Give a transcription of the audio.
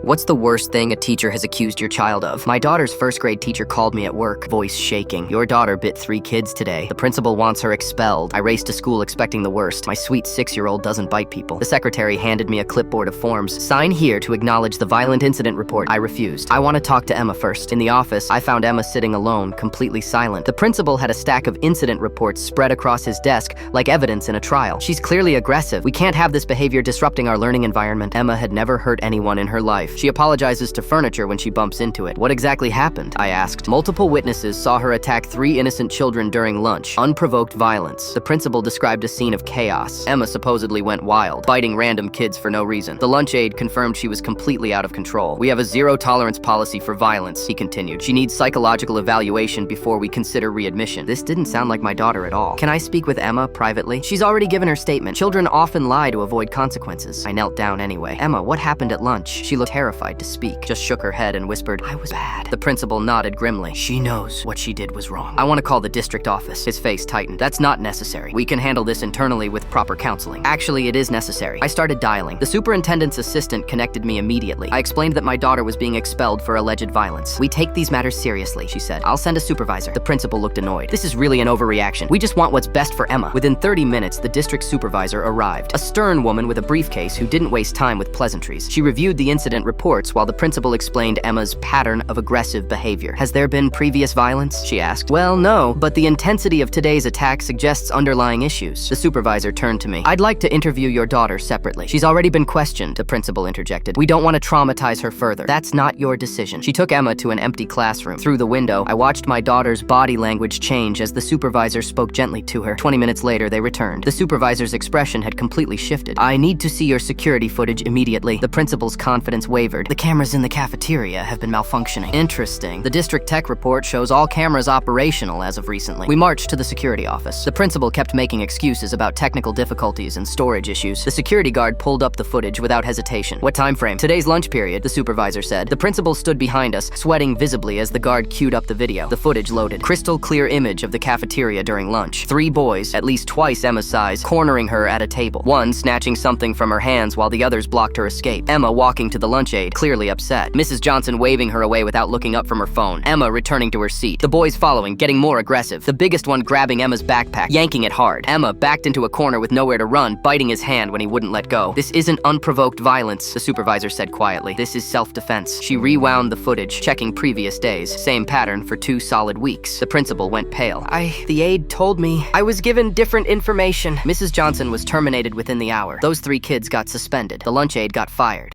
What's the worst thing a teacher has accused your child of? My daughter's first grade teacher called me at work, voice shaking. Your daughter bit 3 kids today. The principal wants her expelled. I raced to school expecting the worst. My sweet 6-year-old doesn't bite people. The secretary handed me a clipboard of forms. Sign here to acknowledge the violent incident report. I refused. I want to talk to Emma first. In the office, I found Emma sitting alone, completely silent. The principal had a stack of incident reports spread across his desk, like evidence in a trial. She's clearly aggressive. We can't have this behavior disrupting our learning environment. Emma had never hurt anyone in her life. She apologizes to furniture when she bumps into it. What exactly happened? I asked. Multiple witnesses saw her attack 3 innocent children during lunch. Unprovoked violence. The principal described a scene of chaos. Emma supposedly went wild, biting random kids for no reason. The lunch aide confirmed she was completely out of control. We have a zero-tolerance policy for violence, he continued. She needs psychological evaluation before we consider readmission. This didn't sound like my daughter at all. Can I speak with Emma privately? She's already given her statement. Children often lie to avoid consequences. I knelt down anyway. Emma, what happened at lunch? She looked terrified to speak, just shook her head and whispered, I was bad. The principal nodded grimly. She knows what she did was wrong. I want to call the district office. His face tightened. That's not necessary. We can handle this internally with proper counseling. Actually, it is necessary. I started dialing. The superintendent's assistant connected me immediately. I explained that my daughter was being expelled for alleged violence. We take these matters seriously, she said. I'll send a supervisor. The principal looked annoyed. This is really an overreaction. We just want what's best for Emma. Within 30 minutes, the district supervisor arrived. A stern woman with a briefcase who didn't waste time with pleasantries. She reviewed the incident reports while the principal explained Emma's pattern of aggressive behavior. Has there been previous violence? She asked. Well, no, but the intensity of today's attack suggests underlying issues. The supervisor turned to me. I'd like to interview your daughter separately. She's already been questioned, the principal interjected. We don't want to traumatize her further. That's not your decision. She took Emma to an empty classroom. Through the window, I watched my daughter's body language change as the supervisor spoke gently to her. 20 minutes later, they returned. The supervisor's expression had completely shifted. I need to see your security footage immediately. The principal's confidence wavered. The cameras in the cafeteria have been malfunctioning. Interesting. The district tech report shows all cameras operational as of recently. We marched to the security office. The principal kept making excuses about technical difficulties and storage issues. The security guard pulled up the footage without hesitation. What time frame? Today's lunch period, the supervisor said. The principal stood behind us, sweating visibly as the guard queued up the video. The footage loaded. Crystal clear image of the cafeteria during lunch. 3 boys, at least twice Emma's size, cornering her at a table. One snatching something from her hands while the others blocked her escape. Emma walking to the lunch aide, clearly upset. Mrs. Johnson waving her away without looking up from her phone. Emma returning to her seat. The boys following, getting more aggressive. The biggest one grabbing Emma's backpack, yanking it hard. Emma backed into a corner with nowhere to run, biting his hand when he wouldn't let go. This isn't unprovoked violence, the supervisor said quietly. This is self-defense. She rewound the footage, checking previous days. Same pattern for 2 solid weeks. The principal went pale. The aide told me I was given different information. Mrs. Johnson was terminated within the hour. Those 3 kids got suspended. The lunch aide got fired.